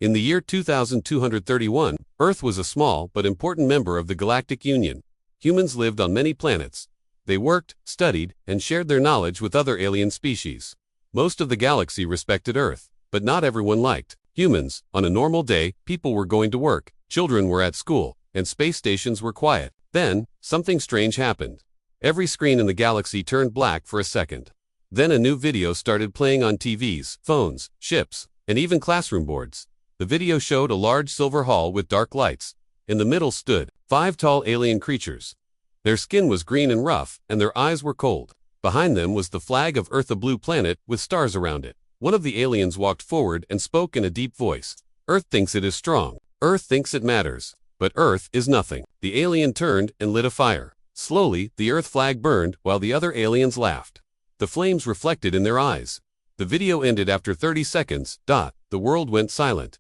In the year 2231, Earth was a small but important member of the Galactic Union. Humans lived on many planets. They worked, studied, and shared their knowledge with other alien species. Most of the galaxy respected Earth, but not everyone liked humans. On a normal day, people were going to work, children were at school, and space stations were quiet. Then, something strange happened. Every screen in the galaxy turned black for a second. Then a new video started playing on TVs, phones, ships, and even classroom boards. The video showed a large silver hall with dark lights. In the middle stood 5 tall alien creatures. Their skin was green and rough, and their eyes were cold. Behind them was the flag of Earth, a blue planet with stars around it. One of the aliens walked forward and spoke in a deep voice. Earth thinks it is strong. Earth thinks it matters. But Earth is nothing. The alien turned and lit a fire. Slowly, the Earth flag burned while the other aliens laughed. The flames reflected in their eyes. The video ended after 30 seconds. The world went silent.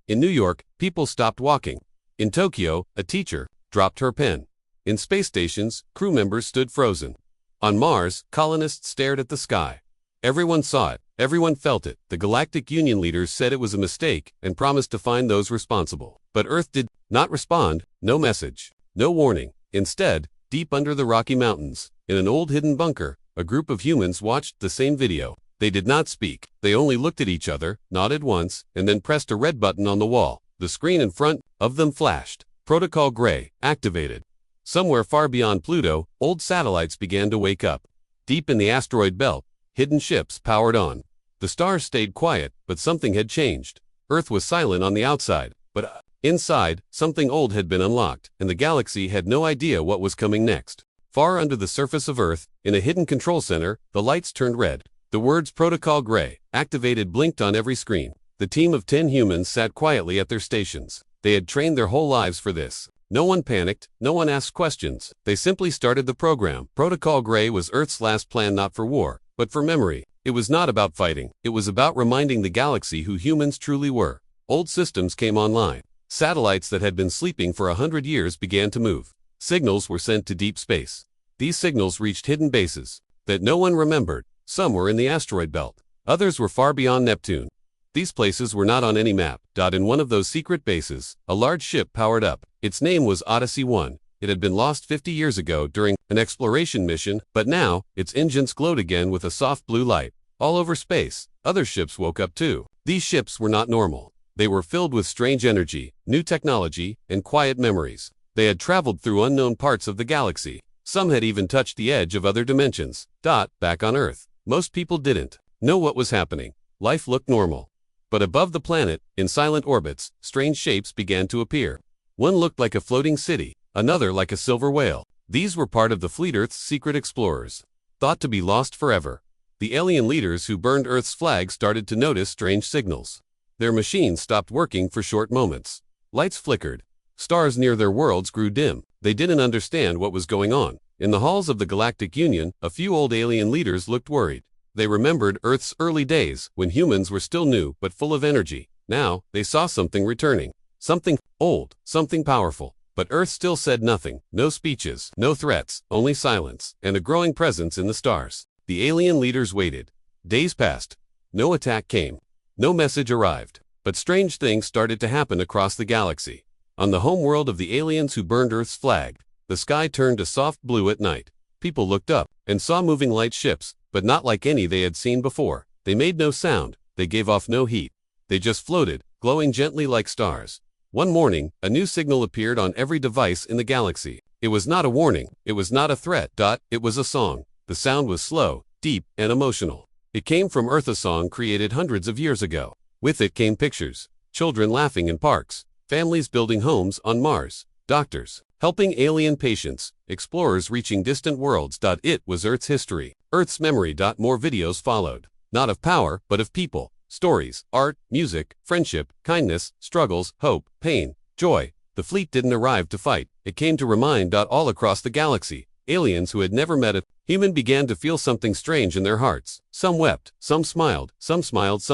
In New York, people stopped walking. In Tokyo, a teacher dropped her pen. In space stations, crew members stood frozen. On Mars, colonists stared at the sky. Everyone saw it. Everyone felt it. The Galactic Union leaders said it was a mistake and promised to find those responsible. But Earth did not respond. No message. No warning. Instead, deep under the Rocky Mountains, in an old hidden bunker, a group of humans watched the same video. They did not speak. They only looked at each other, nodded once, and then pressed a red button on the wall. The screen in front of them flashed. Protocol Gray, activated. Somewhere far beyond Pluto, old satellites began to wake up. Deep in the asteroid belt, hidden ships powered on. The stars stayed quiet, but something had changed. Earth was silent on the outside, but inside, something old had been unlocked, and the galaxy had no idea what was coming next. Far under the surface of Earth, in a hidden control center, the lights turned red. The words Protocol Gray, activated, blinked on every screen. The team of 10 humans sat quietly at their stations. They had trained their whole lives for this. No one panicked, no one asked questions. They simply started the program. Protocol Gray was Earth's last plan, not for war, but for memory. It was not about fighting. It was about reminding the galaxy who humans truly were. Old systems came online. Satellites that had been sleeping for 100 years began to move. Signals were sent to deep space. These signals reached hidden bases that no one remembered. Some were in the asteroid belt. Others were far beyond Neptune. These places were not on any map. In one of those secret bases, a large ship powered up. Its name was Odyssey 1. It had been lost 50 years ago during an exploration mission, but now, its engines glowed again with a soft blue light. All over space, other ships woke up too. These ships were not normal. They were filled with strange energy, new technology, and quiet memories. They had traveled through unknown parts of the galaxy. Some had even touched the edge of other dimensions. Back on Earth, most people didn't know what was happening. Life looked normal. But above the planet, in silent orbits, strange shapes began to appear. One looked like a floating city, another like a silver whale. These were part of the fleet Earth's secret explorers, thought to be lost forever. The alien leaders who burned Earth's flag started to notice strange signals. Their machines stopped working for short moments. Lights flickered. Stars near their worlds grew dim. They didn't understand what was going on. In the halls of the Galactic Union, a few old alien leaders looked worried. They remembered Earth's early days, when humans were still new but full of energy. Now, they saw something returning. Something old, something powerful. But Earth still said nothing. No speeches, no threats, only silence, and a growing presence in the stars. The alien leaders waited. Days passed. No attack came. No message arrived. But strange things started to happen across the galaxy. On the home world of the aliens who burned Earth's flag, the sky turned a soft blue at night. People looked up and saw moving light ships, but not like any they had seen before. They made no sound. They gave off no heat. They just floated, glowing gently like stars. One morning, a new signal appeared on every device in the galaxy. It was not a warning. It was not a threat. It was a song. The sound was slow, deep, and emotional. It came from Earth, a song created hundreds of years ago. With it came pictures. Children laughing in parks. Families building homes on Mars. Doctors helping alien patients. Explorers reaching distant worlds. It was Earth's history. Earth's memory. More videos followed. Not of power, but of people. Stories, art, music, friendship, kindness, struggles, hope, pain, joy. The fleet didn't arrive to fight. It came to remind. All across the galaxy, aliens who had never met a human began to feel something strange in their hearts. Some wept, some smiled, some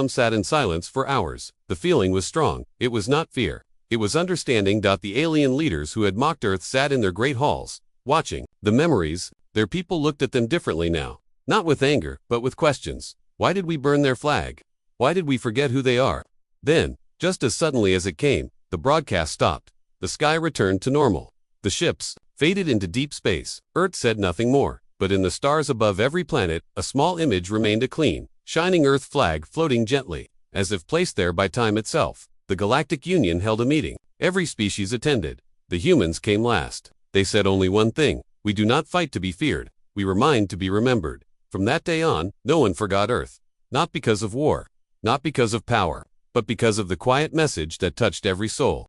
sat in silence for hours. The feeling was strong. It was not fear. It was understanding. The alien leaders who had mocked Earth sat in their great halls, watching the memories. Their people looked at them differently now. Not with anger, but with questions. Why did we burn their flag? Why did we forget who they are? Then, Just as suddenly as it came, the broadcast stopped. The sky returned to normal. The ships faded into deep space. Earth said nothing more, but in the stars above every planet, a small image remained, a clean, shining Earth flag floating gently, as if placed there by time itself. The Galactic Union held a meeting. Every species attended. The humans came last. They said only one thing: we do not fight to be feared, we remind to be remembered. From that day on, no one forgot Earth. Not because of war, not because of power, but because of the quiet message that touched every soul.